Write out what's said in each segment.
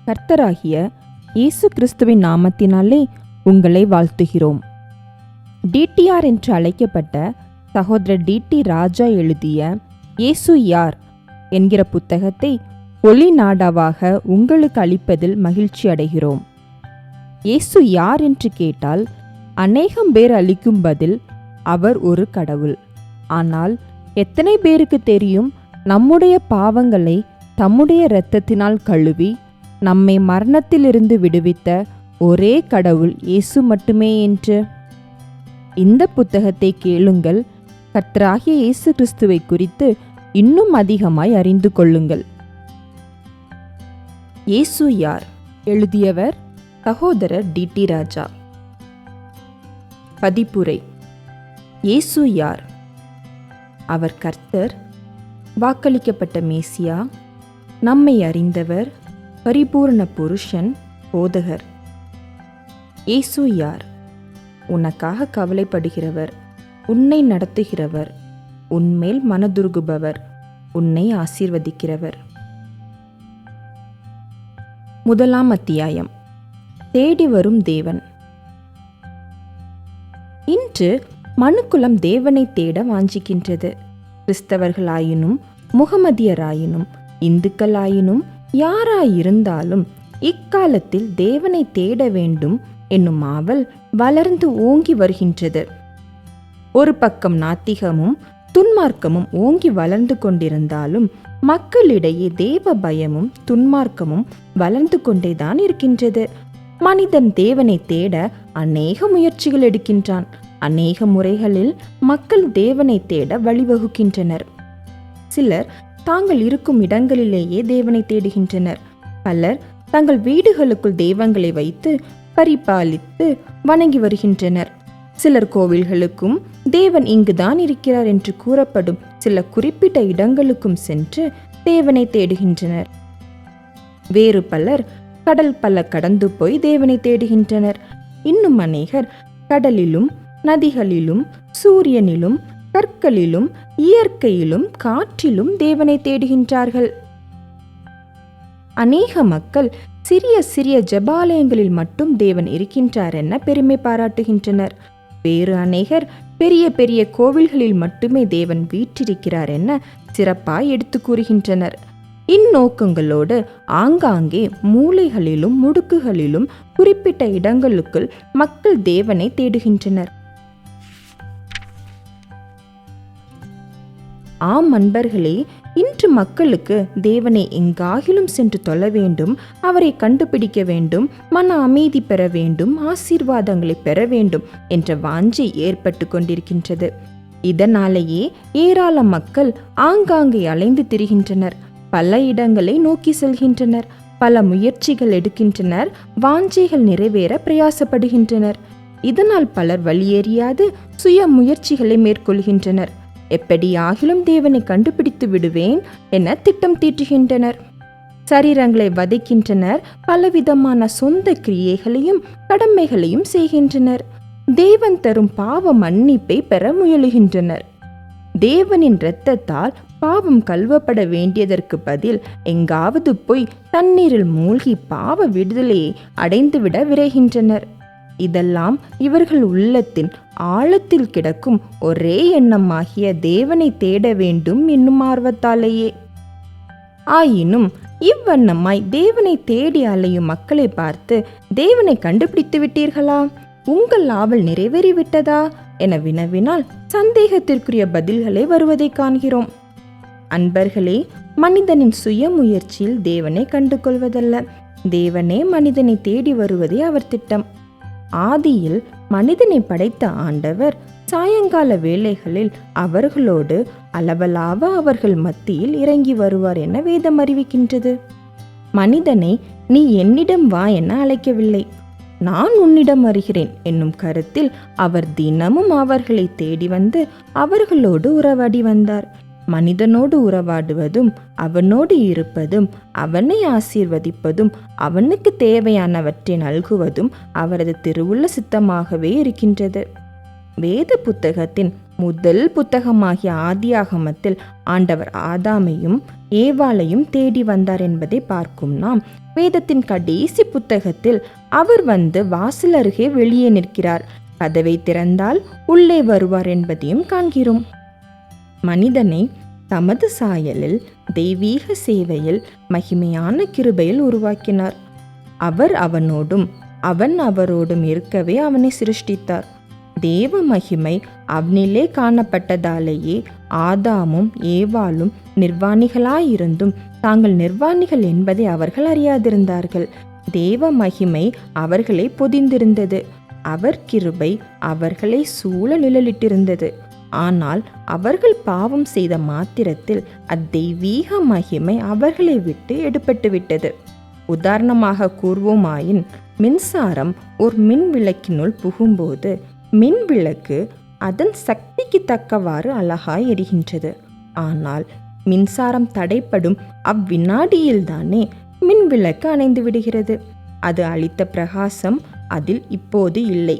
கர்த்தராகிய இயேசு கிறிஸ்துவின் நாமத்தினாலே உங்களை வாழ்த்துகிறோம். டிடிஆர் என்று அழைக்கப்பட்ட சகோதரர் டிடி ராஜா எழுதிய இயேசு யார் என்கிற புத்தகத்தை ஒளி நாடாவாக உங்களுக்கு அளிப்பதில் மகிழ்ச்சி அடைகிறோம். இயேசு யார் என்று கேட்டால் அநேகம் பேர் அளிக்கும் பதில் அவர் ஒரு கடவுள். ஆனால் எத்தனை பேருக்கு தெரியும் நம்முடைய பாவங்களை தம்முடைய இரத்தத்தினால் கழுவி நம்மை மரணத்திலிருந்து விடுவித்த ஒரே கடவுள் இயேசு மட்டுமே என்று? இந்த புத்தகத்தை கேளுங்கள். கர்த்தராகிய இயேசு கிறிஸ்துவை குறித்து இன்னும் அதிகமாய் அறிந்து கொள்ளுங்கள். இயேசு யார்? எழுதியவர் சகோதரர் டிடி ராஜா. பதிப்புரை. இயேசு யார்? அவர் கர்த்தர், வாக்களிக்கப்பட்ட மேசியா, நம்மை அறிந்தவர், பரிபூர்ண புருஷன், போதகர். இயேசு யார்? உனக்காக கவலைப்படுகிறவர், உன்னை நடத்துகிறவர், உன்மேல் மனதுருகுபவர், உன்னை ஆசீர்வதிக்கிறவர். முதலாம் அத்தியாயம். தேடி வரும் தேவன். இன்று மனுக்குலம் தேவனை தேட வாஞ்சிக்கின்றது. கிறிஸ்தவர்களாயினும் முகமதியராயினும் இந்துக்களாயினும் யாராயிருந்தாலும் இக்காலத்தில் தேவனை தேட வேண்டும் என்னும் ஆவல் வளர்ந்து ஓங்கி வருகின்றது. ஒரு பக்கம் நாத்திகமும் துன்மார்க்கமும் ஓங்கி வளர்ந்து கொண்டிருந்தாலும் மக்களிடையே தேவ பயமும் துன்மார்க்கமும் வளர்ந்து கொண்டேதான் இருக்கின்றது. மனிதன் தேவனை தேட அநேக முயற்சிகள் எடுக்கின்றான். அநேக முறைகளில் மக்கள் தேவனை தேட வழிவகுக்கின்றனர். சிலர் தாங்கள் இருக்கும் இடங்களிலேயே தேவனை தேடுகின்றனர். பலர் தங்கள் வீடுகளுக்குள் தெய்வங்களை வைத்து பரிபாலித்து வணங்கி வருகின்றனர். சிலர் கோவில்களுக்கும் தேவன் இங்குதான் இருக்கிறார் என்று கூறப்படும் சில குறிப்பிட்ட இடங்களுக்கும் சென்று தேவனை தேடுகின்றனர். வேறு பலர் கடல் பல கடந்து போய் தேவனை தேடுகின்றனர். இன்னும் அநேகர் கடலிலும் நதிகளிலும் சூரியனிலும் கற்களிலும் இயற்கையிலும் காற்றிலும் தேவனை தேடுகின்றார்கள். அநேக மக்கள் சிறிய சிறிய ஜெபாலயங்களில் மட்டும் தேவன் இருக்கின்றார் என பெருமை பாராட்டுகின்றனர். வேறு அநேகர் பெரிய பெரிய கோவில்களில் மட்டுமே தேவன் வீற்றிருக்கிறார் என சிறப்பாய் எடுத்து கூறுகின்றனர். இந்நோக்கங்களோடு ஆங்காங்கே மூலைகளிலும் முடுக்குகளிலும் குறிப்பிட்ட இடங்களுக்குள் மக்கள் தேவனை தேடுகின்றனர். ஆம் அன்பர்களே, இன்று மக்களுக்கு தேவனை எங்காகிலும் சென்று தொழ வேண்டும், அவரை கண்டுபிடிக்க வேண்டும், மன அமைதி பெற வேண்டும், ஆசீர்வாதங்களை பெற வேண்டும் என்ற வாஞ்சை ஏற்பட்டு கொண்டிருக்கின்றது. இதனாலேயே ஏராள மக்கள் ஆங்காங்கே அலைந்து திரிகின்றனர். பல இடங்களை நோக்கி செல்கின்றனர். பல முயற்சிகள் எடுக்கின்றனர். வாஞ்சைகள் நிறைவேற பிரயாசப்படுகின்றனர். இதனால் பலர் வழியேறியாது சுய முயற்சிகளை மேற்கொள்கின்றனர். எப்படியாகிலும் தேவனை கண்டுபிடித்து விடுவேன் என திட்டம் தீட்டுகின்றனர். சரீரங்களை வதைக்கின்றனர். பலவிதமான சொந்த கிரியைகளையும் கடமைகளையும் செய்கின்றனர். தேவன் தரும் பாவ மன்னிப்பை பெற முயலுகின்றனர். தேவனின் இரத்தத்தால் பாவம் கழுவப்பட வேண்டியதற்கு பதில் எங்காவது போய் தண்ணீரில் மூழ்கி பாவ விடுதலையை அடைந்துவிட விரைகின்றனர். இதெல்லாம் இவர்கள் உள்ளத்தின் ஆழத்தில் கிடக்கும் ஒரே எண்ணமாகிய தேவனை தேட வேண்டும் என்னும் ஆர்வத்தாலேயே. ஆயினும் இவ்வண்ணமாய் தேவனை தேடி அலையும் மக்களை பார்த்து, தேவனை கண்டுபிடித்து விட்டீர்களா, உங்கள் ஆவல் நிறைவேறிவிட்டதா என வினவினால் சந்தேகத்திற்குரிய பதில்களை வருவதை காண்கிறோம். அன்பர்களே, மனிதனின் சுய முயற்சியில் தேவனை கண்டு கொள்வதல்ல, தேவனே மனிதனை தேடி வருவதே அவர் திட்டம். ஆதியில் மனிதனை படைத்த ஆண்டவர் சாயங்கால வேளைகளில் அவர்களோடு அளவலாவ அவர்கள் மத்தியில் இறங்கி வருவார் என வேதம் அறிவிக்கின்றது. மனிதனை நீ என்னிடம் வா என அழைக்கவில்லை, நான் உன்னிடம் வருகிறேன் என்னும் கருத்தில் அவர் தினமும் அவர்களை தேடி வந்து அவர்களோடு உறவாடி வந்தார். மனிதனோடு உறவாடுவதும் அவனோடு இருப்பதும் அவனை ஆசீர்வதிப்பதும் அவனுக்கு தேவையானவற்றை நல்குவதும் அவரது திருவுள்ள சித்தமாகவே இருக்கின்றது. வேத புத்தகத்தின் முதல் புத்தகமாகிய ஆதியாகமத்தில் ஆண்டவர் ஆதாமையும் ஏவாளையும் தேடி வந்தார் என்பதை பார்க்கும் நாம் வேதத்தின் கடைசி புத்தகத்தில் அவர் வந்து வாசல் அருகே வெளியே நிற்கிறார், கதவை திறந்தால் உள்ளே வருவார் என்பதையும் காண்கிறோம். மனிதனை தமது சாயலில் தெய்வீக சேவையில் மகிமையான கிருபையில் உருவாக்கினார். அவர் அவனோடும் அவன் அவரோடும் இருக்கவே அவனை சிருஷ்டித்தார். தேவ மகிமை அவனிலே காணப்பட்டதாலேயே ஆதாமும் ஏவாளும் நிர்வாணிகளாயிருந்தும் தாங்கள் நிர்வாணிகள் என்பதை அவர்கள் அறியாதிருந்தார்கள். தேவ மகிமை அவர்களை பொதிந்திருந்தது, அவர் கிருபை அவர்களை சூழ நிழலிட்டிருந்தது. ஆனால் அவர்கள் பாவம் செய்த மாத்திரத்தில் அத்தெய்வீக மகிமை அவர்களை விட்டு எடுபட்டு விட்டது. உதாரணமாக கூறுவோமாயின், மின்சாரம் ஒரு மின் விளக்கினுள் புகும்போது மின் விளக்கு அதன் சக்திக்கு தக்கவாறு அழகாய் எரிகின்றது. ஆனால் மின்சாரம் தடைப்படும் அவ்வினாடியில்தானே மின் விளக்கு அணைந்து விடுகிறது. அது அளித்த பிரகாசம் அதில் இப்போது இல்லை.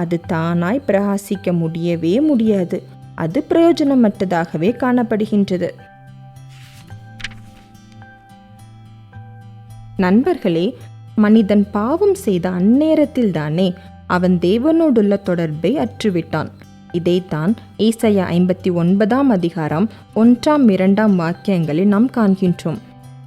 அது தானாய் பிரகாசிக்க முடியவே முடியாது. அது பிரயோஜனமற்றதாகவே காணப்படுகின்றது. நண்பர்களே, மனிதன் பாவம் செய்த அந்நேரத்தில் தானே அவன் தேவனோடுள்ள தொடர்பை அற்றுவிட்டான். இதைத்தான் ஏசாயா 59 அதிகாரம் 1-2 வாக்கியங்களில் நாம் காண்கின்றோம்.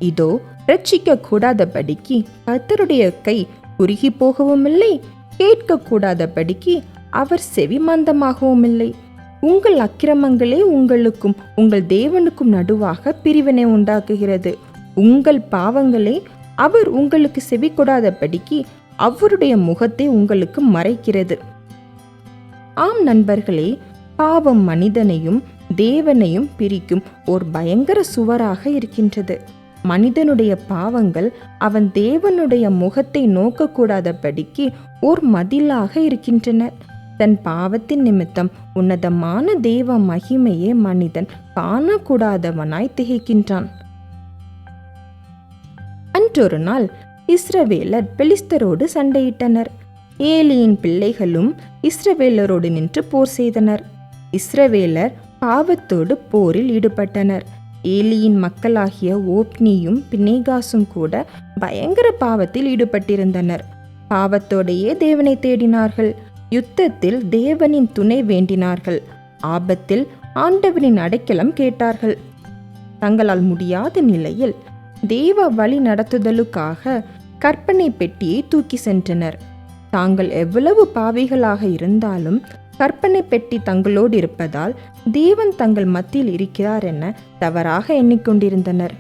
இதோ, ரட்சிக்க கூடாதபடிக்கு கர்த்தருடைய கை குறுகி போகவும் இல்லை, கேட்கக்கூடாதபடிக்கு அவர் செவி மந்தமாகவும் இல்லை. உங்கள் அக்கிரமங்களே உங்களுக்கும் உங்கள் தேவனுக்கும் நடுவாக பிரிவினை உண்டாக்குகிறது. உங்கள் பாவங்களே அவர் உங்களுக்கு செவி கொடாதபடிக்கு அவருடைய முகத்தை உங்களுக்கு மறைக்கிறது. ஆம் நண்பர்களே, பாவம் மனிதனையும் தேவனையும் பிரிக்கும் ஒரு பயங்கர சுவராக இருக்கின்றது. மனிதனுடைய பாவங்கள் அவன் தேவனுடைய முகத்தை நோக்கக்கூடாதபடிக்கு ஓர் மதிலாக இருக்கின்றன. தன் பாவத்தின் நிமித்தம் உன்னதமான தேவ மகிமையே மனிதன் காணக்கூடாதவனாய் திகைக்கின்றான். அன்றொரு நாள் இஸ்ரவேலர் பெலிஸ்தரோடு சண்டையிட்டனர். ஏலியின் பிள்ளைகளும் இஸ்ரவேலரோடு நின்று போர் செய்தனர். இஸ்ரவேலர் பாவத்தோடு போரில் ஈடுபட்டனர். ஏலியின் மக்களாகிய ஓப்னியும் பினேகாசும் கூட பயங்கர பாவத்தில் ஈடுபட்டிருந்தனர். பாவத்தோடையே தேவனை தேடினார்கள். யுத்தத்தில் தேவனின் துணை வேண்டினார்கள். ஆபத்தில் ஆண்டவரின் அடைக்கலம் கேட்டார்கள். தங்களால் முடியாத நிலையில் தேவ வழி நடத்துதலுக்காக கற்பனை பெட்டியை தூக்கி சென்றனர். தாங்கள் எவ்வளவு பாவிகளாக இருந்தாலும் கற்பனை பெட்டி தங்களோடு இருப்பதால் தேவன் தங்கள் மத்தியில் இருக்கிறார் என தவறாக எண்ணிக்கொண்டிருந்தனர்.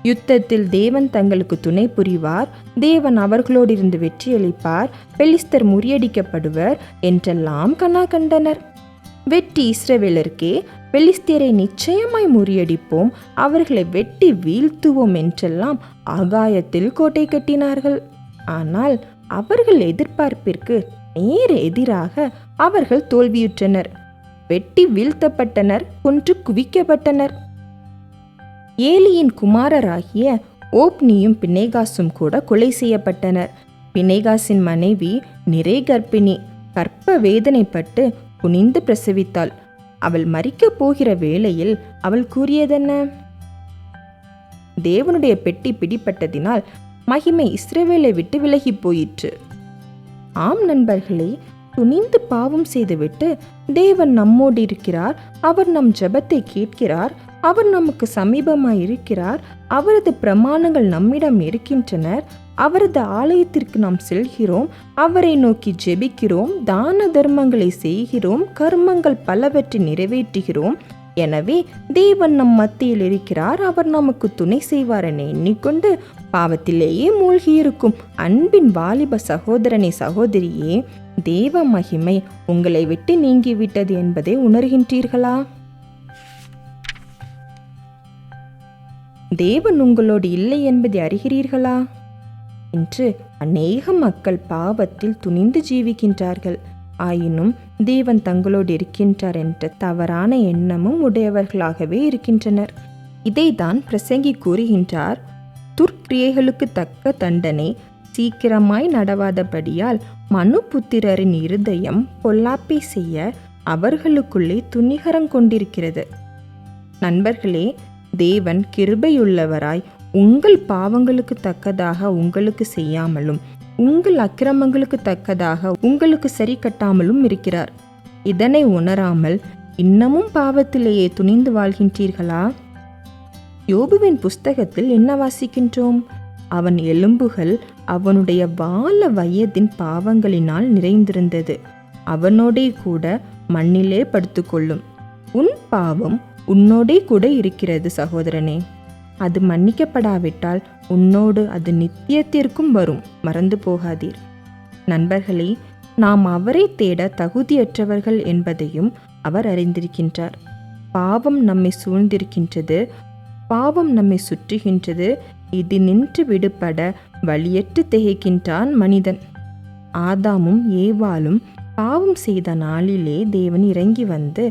யுத்தத்தில் தேவன் தங்களுக்கு துணை புரிவார், தேவன் அவர்களோடு இருந்து வெற்றியளிப்பார், பெலிஸ்தர் முறியடிக்கப்படுவர் என்றெல்லாம் கனா கண்டனர். வெற்றி இஸ்ரவேலருக்கே, பெலிஸ்தியரை நிச்சயமாய் முறியடிப்போம், அவர்களை வெட்டி வீழ்த்துவோம் என்றெல்லாம் ஆகாயத்தில் கோட்டை கட்டினார்கள். ஆனால் அவர்கள் எதிர்பார்ப்பிற்கு நேர் எதிராக அவர்கள் தோல்வியுற்றனர். வெட்டி வீழ்த்தப்பட்டனர், கொன்று குவிக்கப்பட்டனர். ஏலியின் குமாரராகிய ஓப்னியும் பினேகாசும் கூட கொலை செய்யப்பட்டனர். பினேகாசின் மனைவி நிறை கர்ப்பிணி, கர்ப்ப வேதனைப்பட்டு குனிந்து பிரசவித்தாள். அவள் மரிக்கப் போகிற வேளையில் அவள் கூறியதென்ன? தேவனுடைய பெட்டி பிடிப்பட்டதினால் மகிமை இஸ்ரவேலை விட்டு விலகி போயிற்று. ஆம் நண்பர்களே, துணிந்து பாவம் செய்துவிட்டு தேவன் நம்மோடு இருக்கிறார், அவர் நம் ஜெபத்தை கேட்கிறார், அவர் நமக்கு சமீபமாய் இருக்கிறார், அவரது பிரமாணங்கள் நம்மிடம் இருக்கின்றன, அவரது ஆலயத்திற்கு நாம் செல்கிறோம், அவரை நோக்கி ஜெபிக்கிறோம், தான தர்மங்களை செய்கிறோம், கர்மங்கள் பலவற்றை நிறைவேற்றுகிறோம். எனவே தேவன் நம் மத்தியில் இருக்கிறார், அவர் நமக்கு துணை செய்வார் என எண்ணிக்கொண்டு பாவத்திலேயே மூழ்கியிருக்கும் அன்பின் வாலிப சகோதரனை சகோதரியே, தேவ மகிமை உங்களை விட்டு நீங்கிவிட்டது என்பதை உணர்கின்றீர்களா? தேவன் உங்களோடு இல்லை என்பதை அறிகிறீர்களா? இன்று அநேக மக்கள் பாவத்தில் துணிந்து ஜீவிக்கின்றார்கள். ஆயினும் தேவன் தங்களோடு இருக்கின்றார் என்ற தவறான எண்ணமும் உடையவர்களாகவே இருக்கின்றனர். இதைதான் பிரசங்கி கூறுகின்றார். துர்க்கிரியைகளுக்கு தக்க தண்டனை சீக்கிரமாய் நடவாதபடியால் மனுபுத்திரரின் இருதயம் பொல்லாப்பை செய்ய அவர்களுக்குள்ளே துணிகரம் கொண்டிருக்கிறது. நண்பர்களே, தேவன் கிருபையுள்ளவராய் உங்கள் பாவங்களுக்கு தக்கதாக உங்களுக்கு செய்யாமலும் உங்கள் அக்கிரமங்களுக்கு தக்கதாக உங்களுக்கு சரி கட்டாமலும் இருக்கிறார். இதனை உணராமல் இன்னமும் பாவத்திலேயே துணிந்து வாழ்கின்றீர்களா? யோபுவின் புஸ்தகத்தில் என்ன வாசிக்கின்றோம்? அவன் எலும்புகள் அவனுடைய வால வயதின் பாவங்களினால் நிறைந்திருந்தது. அவனோடே கூட மண்ணிலே படுத்துக்கொள்ளும். உன் பாவம் உன்னோடே கூட இருக்கிறது சகோதரனே. அது மன்னிக்கப்படாவிட்டால் உன்னோடு அது நித்தியத்திற்கும் வரும். மறந்து போகாதீர். நண்பர்களே, நாம் அவரை தேட தகுதியற்றவர்கள் என்பதையும் அவர் அறிந்திருக்கின்றார். பாவம் நம்மை சூழ்ந்திருக்கின்றது, பாவம் நம்மை சுற்றுகின்றது. இது நின்று விடுபட வழியற்று திகைக்கின்றான் மனிதன். ஆதாமும் ஏவாளும் பாவம் செய்த நாளிலே தேவன் இறங்கி வந்து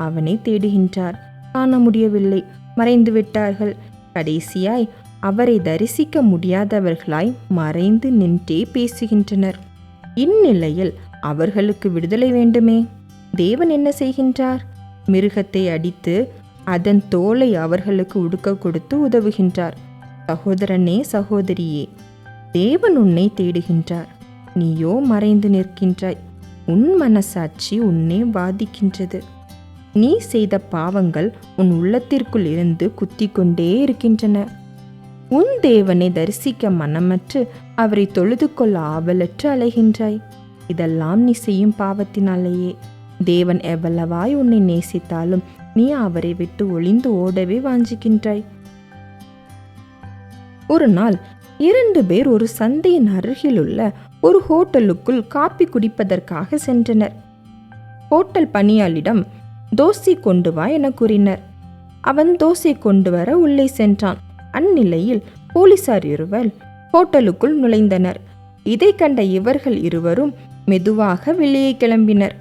அவனை தேடுகின்றார். காண முடியவில்லை, மறைந்து விட்டார்கள். கடைசியாய் அவரை தரிசிக்க முடியாதவர்களாய் மறைந்து நின்றே பேசுகின்றனர். இந்நிலையில் அவர்களுக்கு விடுதலை வேண்டுமே. தேவன் என்ன செய்கின்றார்? மிருகத்தை அடித்து அதன் தோலை அவர்களுக்கு உடுக்க கொடுத்து உதவுகின்றார். சகோதரனே, சகோதரியே, தேவன் உன்னை தேடுகின்றார். நீயோ மறைந்து நிற்கின்றாய். உன் மனசாட்சி உன்னை வாதிக்கின்றது. நீ செய்த பாவங்கள் உன் உள்ளத்திற்குள் இருந்து குத்தி கொண்டே இருக்கின்றன. உன் தேவனை தரிசிக்க மனமற்று அவரை தொழுது கொள்ள ஆவலற்று அலைகின்றாய். இதெல்லாம் நீ செய்யும் பாவத்தினாலேயே. தேவன் எவ்வளவாய் உன்னை நேசித்தாலும் நீ அவரை விட்டு ஒளிந்து ஓடவே வாஞ்சிக்கின்றாய். ஒரு நாள் 2 பேர் ஒரு சந்தையின் அருகிலுள்ள ஒரு ஹோட்டலுக்குள் காப்பி குடிப்பதற்காக சென்றனர். ஹோட்டல் பணியாளிடம் தோசை கொண்டு வா என கூறினர். அவன் தோசை கொண்டு வர உள்ளே சென்றான். அந்நிலையில் போலீசார் இருவர் ஹோட்டலுக்குள் நுழைந்தனர். இதை கண்ட இவர்கள் இருவரும் மெதுவாக வெளியே கிளம்பினர்.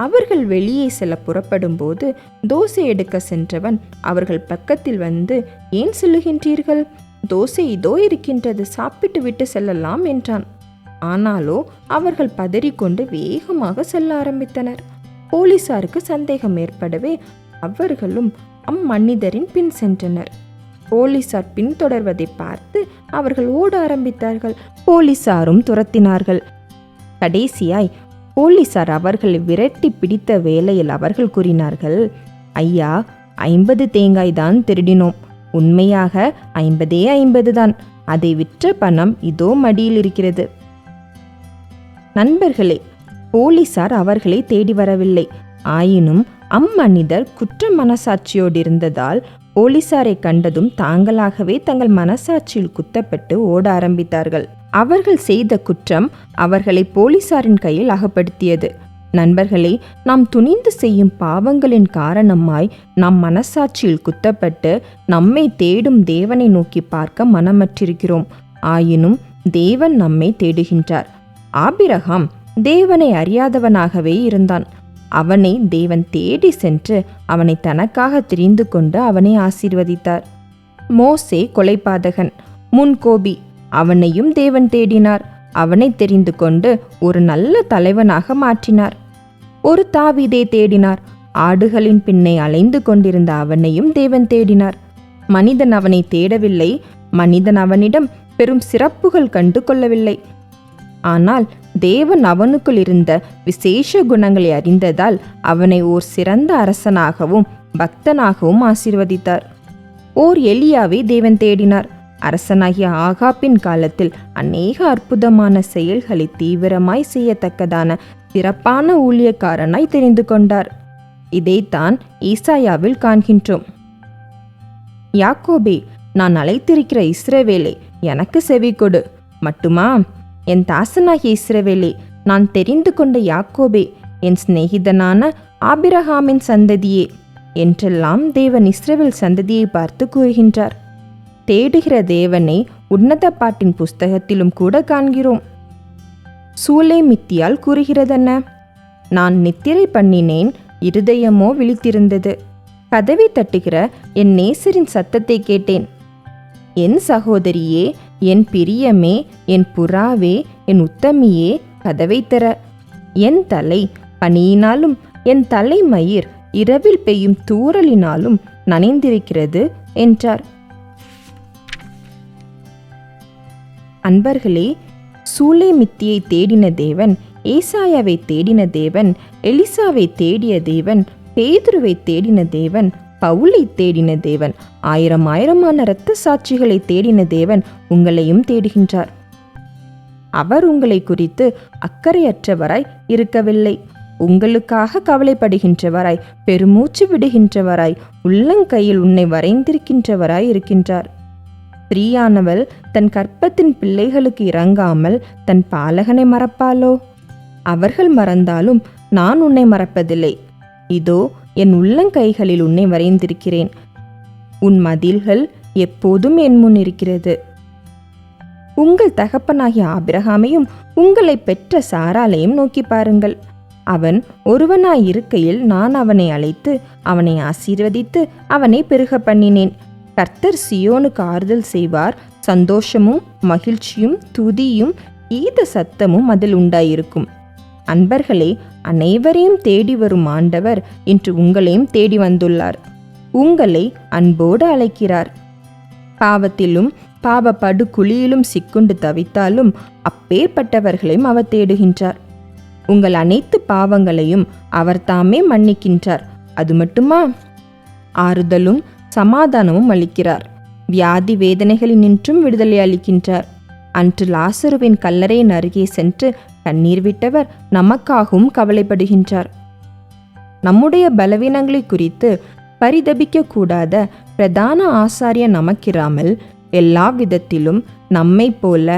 அவர்கள் வெளியே செல்ல புறப்படும் போது தோசை எடுக்க சென்றவன் அவர்கள் பக்கத்தில் வந்து, ஏன் செல்லுகின்றீர்கள்? தோசை இதோ இருக்கின்றது, சாப்பிட்டு விட்டு செல்லலாம் என்றான். ஆனாலோ அவர்கள் பதறிக்கொண்டு வேகமாக செல்ல ஆரம்பித்தனர். போலீசாருக்கு சந்தேகம் ஏற்படவே அவர்களும் அம்மனிதரின் பின் சென்றனர். போலீசார் பின்தொடர்வதை பார்த்து அவர்கள் ஓட ஆரம்பித்தார்கள். போலீசாரும் துரத்தினார்கள். கடைசியாய் போலீசார் அவர்களை விரட்டி பிடித்த வேளையில் அவர்கள் கூறினார்கள், ஐயா, 50 தேங்காய் தான் திருடினோம். உண்மையாக 50 தான். அதை விற்ற பணம் இதோ மடியில் இருக்கிறது. நண்பர்களே, போலீசார் அவர்களை தேடி வரவில்லை. ஆயினும் அம்மனிதர் குற்ற மனசாட்சியோடு இருந்ததால் போலீசாரை கண்டதும் தாங்களாகவே தங்கள் மனசாட்சியில் குத்தப்பட்டு ஓட ஆரம்பித்தார்கள். அவர்கள் செய்த குற்றம் அவர்களை போலீசாரின் கையில் அகப்படுத்தியது. நண்பர்களே, நாம் துணிந்து செய்யும் பாவங்களின் காரணமாய் நாம் மனசாட்சியில் குத்தப்பட்டு நம்மை தேடும் தேவனை நோக்கி பார்க்க மனமற்றிருக்கிறோம். ஆயினும் தேவன் நம்மை தேடுகின்றார். ஆபிரகாம் தேவனை அறியாதவனாகவே இருந்தான். அவனை தேவன் தேடி சென்று அவனை தனக்காக தெரிந்து கொண்டு அவனை ஆசீர்வதித்தார். மோசே கொலைபாதகன், முன்கோபி. அவனையும் தேவன் தேடினார். அவனை தெரிந்து கொண்டு ஒரு நல்ல தலைவனாக மாற்றினார். ஒரு தாவீதை தேடினார். ஆடுகளின் பின்னே அலைந்து கொண்டிருந்த அவனையும் தேவன் தேடினார். மனிதன் அவனை தேடவில்லை. மனிதன் அவனிடம் பெரும் சிறப்புகள் கண்டு கொள்ளவில்லை. ஆனால் தேவன் அவனுக்குள் இருந்த விசேஷ குணங்களை அறிந்ததால் அவனை ஓர் சிறந்த அரசனாகவும் பக்தனாகவும் ஆசீர்வதித்தார். ஓர் எலியாவை தேவன் தேடினார். அரசனாகிய ஆகாப்பின் காலத்தில் அநேக அற்புதமான செயல்களை தீவிரமாய் செய்யத்தக்கதான சிறப்பான ஊழியக்காரனாய் தெரிந்து கொண்டார். இதைத்தான் ஈசாயாவில் காண்கின்றோம். யாக்கோபே, நான் அழைத்திருக்கிற இஸ்ரவேலே, எனக்கு செவி கொடு. மட்டுமா? என் தாசனாகிய இஸ்ரவேலே, நான் தெரிந்து கொண்ட யாக்கோபே, என் சிநேகிதனான ஆபிரகாமின் சந்ததியே என்றெல்லாம் தேவன் இஸ்ரவேல் சந்ததியை பார்த்து கூறுகின்றார். தேடுகிற தேவனை உன்னத பாட்டின் புஸ்தகத்திலும் கூட காண்கிறோம். சூலேமித்தியால் கூறுகிறதென்ன? நான் நித்திரை பண்ணினேன், இருதயமோ விழித்திருந்தது. கதவை தட்டுகிற என் நேசரின் சத்தத்தை கேட்டேன். என் சகோதரியே, என் பிரியமே, என் புறாவே, என் உத்தமியே, கதவை திற. என் தலை பனியினாலும் என் தலைமயிர் இரவில் பெய்யும் தூறலினாலும் நனைந்திருக்கிறது என்றார். அன்பர்களே, சூலேமித்தியை தேடின தேவன், ஏசாயாவை தேடின தேவன், எலிசாவை தேடிய தேவன், பேதுருவை தேடின தேவன், பவுலை தேடின தேவன், ஆயிரமான இரத்த சாட்சிகளை தேடின தேவன் உங்களையும் தேடுகின்றார். அவர் உங்களை குறித்து அக்கறையற்றவராய் இருக்கவில்லை. உங்களுக்காக கவலைப்படுகின்றவராய், பெருமூச்சு விடுகின்றவராய், உள்ளங்கையில் உன்னை வரைந்திருக்கின்றவராய் இருக்கின்றார். ஸ்திரீயானவள் தன் கற்பத்தின் பிள்ளைகளுக்கு இறங்காமல் தன் பாலகனை மறப்பாளோ? அவர்கள் மறந்தாலும் நான் உன்னை மறப்பதில்லை. இதோ என் உள்ளங்கைகளில் உன்னை வரைந்திருக்கிறேன். உன் மதில்கள் எப்போதும் என் முன் இருக்கிறது. உங்கள் தகப்பனாகிய ஆபிரகாமையும் உங்களை பெற்ற சாராளையும் நோக்கி பாருங்கள். அவன் ஒருவனாயிருக்கையில் நான் அவனை அழைத்து அவனை ஆசீர்வதித்து அவனை பெருக பண்ணினேன். கர்த்தர் சியோனுக்கு ஆறுதல் செய்வார். சந்தோஷமும் மகிழ்ச்சியும் துதியும் ஈத சத்தமும் அதில் உண்டாயிருக்கும். அன்பர்களே, அனைவரையும் தேடி வரும் ஆண்டவர் இன்று உங்களையும் தேடி வந்துள்ளார். உங்களை அன்போடு அழைக்கிறார். பாவத்திலும் பாவ படுகுழியிலும் சிக்குண்டு தவித்தாலும் அப்பேற்பட்டவர்களையும் அவர் தேடுகின்றார். உங்கள் அனைத்து பாவங்களையும் அவர் தாமே மன்னிக்கின்றார். அது மட்டுமா, ஆறுதலும் சமாதானமும் அளிக்கிறார். வியாதி வேதனைகளினின்றும் விடுதலை அளிக்கின்றார். அன்று லாசருவின் கல்லறையின் அருகே சென்று கண்ணீர் விட்டவர் நமக்காகவும் கவலைப்படுகின்றார். நம்முடைய பலவீனங்களை குறித்து பரிதபிக்க கூடாத பிரதான ஆசாரியர் நமக்கிராமல் எல்லா விதத்திலும் நம்மை போல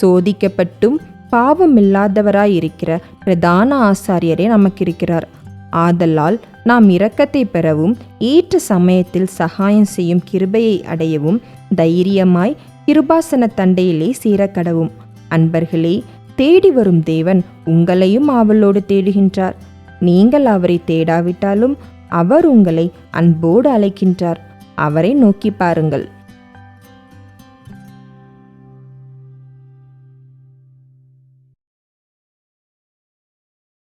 சோதிக்கப்பட்டும் பாவமில்லாதவராயிருக்கிற பிரதான ஆசாரியரே நமக்கிருக்கிறார். ஆதலால் நாம் இரக்கத்தை பெறவும் ஏற்ற சமயத்தில் சகாயம் செய்யும் கிருபையை அடையவும் தைரியமாய் கிருபாசன தண்டையிலே சேரக்கடவும். அன்பர்களே, தேடி வரும் தேவன் உங்களையும் ஆவலோடு தேடுகின்றார். நீங்கள் அவரை தேடாவிட்டாலும் அவர் உங்களை அன்போடு அழைக்கின்றார். அவரை நோக்கி பாருங்கள்.